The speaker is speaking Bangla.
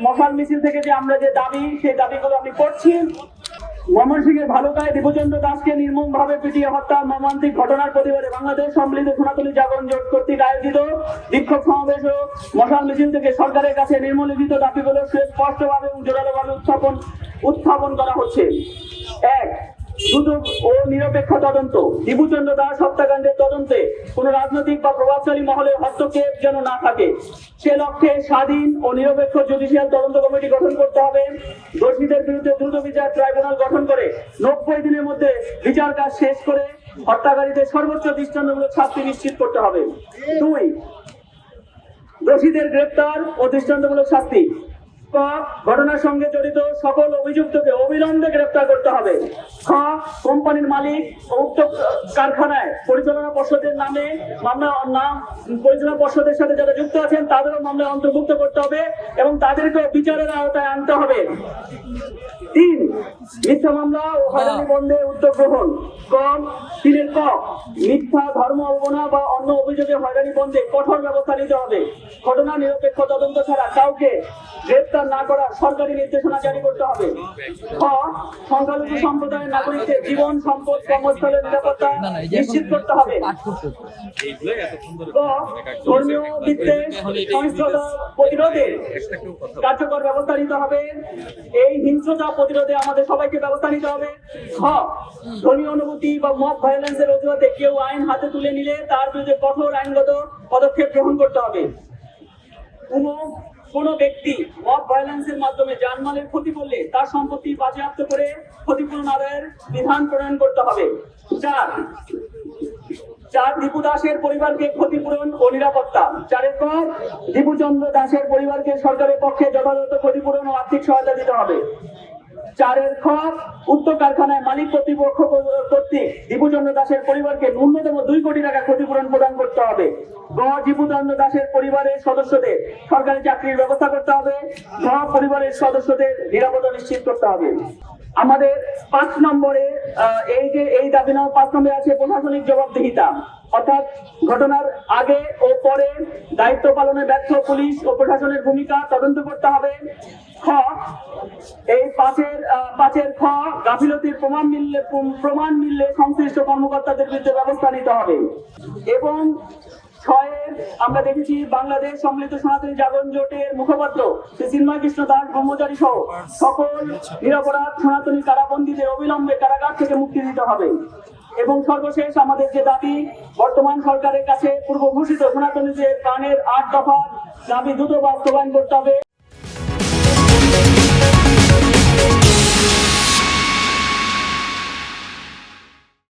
মশাল মিছিল থেকে যে আমরা যে দাবি, সেই দাবিগুলো আমি করছি। ময়মনসিংহের ভালুকায় দীপচন্দ্র দাসকে নির্মমভাবে পিটিয়ে হত্যার মর্মান্তিক ঘটনার প্রতিবাদে বাংলাদেশ সম্মিলিত সোনাতলী জাগরণ জোট কর্তৃক আয়োজিত বিক্ষোভ সমাবেশ ও মশাল মিছিল থেকে সরকারের কাছে নিম্নলিখিত দাবিগুলো স্পষ্টভাবে এবং জোরালোভাবে উত্থাপন করা হচ্ছে। 1. দ্রুত ও নিরপেক্ষ তদন্ত। দীপচন্দ্র দাস হত্যাকাণ্ডের তদন্তে কোন রাজনৈতিক বা প্রভাবশালী মহলের হস্তক্ষেপ যেন না থাকে, সে লক্ষ্যে স্বাধীন ও নিরপেক্ষ জুডিশিয়াল তদন্ত কমিটি গঠন করতে হবে। দোষীদের বিরুদ্ধে দ্রুত বিচার ট্রাইব্যুনাল গঠন করে 90 দিনের মধ্যে বিচার কাজ শেষ করে হত্যাকারীদের সর্বোচ্চ দৃষ্টান্তমূলক শাস্তি নিশ্চিত করতে হবে। 2. দোষীদের গ্রেপ্তার ও দৃষ্টান্তমূলক শাস্তি। ঘটনার সঙ্গে জড়িত সকল অভিযুক্তকে অবিলম্বে গ্রেপ্তার করতে হবে। কোম্পানির মালিক ও উক্ত কারখানায় পরিচালনা পর্ষদের নামে মামলা পরিচালনা পর্ষদের সাথে যারা যুক্ত আছেন তাদেরও মামলায় অন্তর্ভুক্ত করতে হবে এবং তাদেরকে বিচারের আওতায় আনতে হবে। 3. মিথ্যা মামলা ও হয়রানি বন্ধে উদ্যোগ গ্রহণ। 3 মিথ্যা ধর্ম অবমাননা বা অন্য অভিযোগে হয়রানি বন্ধে কঠোর ব্যবস্থা নিতে হবে। ঘটনা নিরপেক্ষ তদন্ত ছাড়া কাউকে গ্রেপ্তার না করার সরকারি নির্দেশনা জারি করতে হবে। সংখ্যালঘু সম্প্রদায়ের নাগরিকদের জীবন, সম্পদ, কর্মস্থলের নিরাপত্তা নিশ্চিত করতে হবে। ধর্মীয় বিদ্বেষ সহিংসতা প্রতিরোধে কার্যকর ব্যবস্থা নিতে হবে। এই হিংস্রতা প্রতিরোধে আমাদের সবাইকে ব্যবস্থা নিতে হবে। ধর্মীয় অনুভূতি বা মব ভায়োলেন্সের অজুহাতে কেউ আইন হাতে তুলে নিলে তার বিরুদ্ধে কঠোর আইনগত পদক্ষেপ গ্রহণ করতে হবে। কোন ব্যক্তি মব ভায়োলেন্সের মাধ্যমে জানমালের ক্ষতি করলে তার সম্পত্তি বাজেয়াপ্ত করে ক্ষতিপূরণ আদায়ের বিধান প্রণয়ন করতে হবে। 4 দীপু দাসের পরিবারকে ক্ষতিপূরণ ও নিরাপত্তা। 4 দীপুচন্দ্র দাসের পরিবারকে সরকারের পক্ষে যথাযথ ক্ষতিপূরণ ও আর্থিক সহায়তা দিতে হবে। 4 উক্ত কারখানায় মালিক কর্তৃপক্ষ কর্তৃক দীপুচন্দ্র দাসের পরিবারকে ন্যূনতম 2 কোটি টাকা ক্ষতিপূরণ প্রদান করতে হবে। দীপুচন্দ্র দাসের পরিবারের সদস্যদের সরকারি চাকরির ব্যবস্থা করতে হবে। পরিবারের সদস্যদের নিরাপত্তা নিশ্চিত করতে হবে। আমাদের 5 নম্বরে এই দাবি নাও 5 নম্বরে আছে প্রশাসনিক জবাবদিহিতা, অর্থাৎ ঘটনার আগে ও পরে দায়িত্ব পালনে ব্যর্থ পুলিশ ও প্রশাসনের ভূমিকা তদন্ত করতে হবে। এই 5 গাফিলতির প্রমাণ মিললে সংশ্লিষ্ট কর্মকর্তাদের বিরুদ্ধে ব্যবস্থা নিতে হবে। এবং 6 আমরা দেখেছি বাংলাদেশ সম্মিলিত সনাতনী জাগরণ জোটের মুখপাত্র শ্রী চিন্ময় কৃষ্ণ দাস ব্রহ্মচারী সহ সকল নিরপরাধ সনাতনী কারাবন্দীদের অবিলম্বে কারাগার থেকে মুক্তি দিতে হবে। এবং সর্বশেষ আমাদের যে দাবি, বর্তমান সরকারের কাছে পূর্ব ঘোষিত সনাতনীদের প্রাণের 8 দফা দাবি দ্রুত বাস্তবায়ন করতে হবে।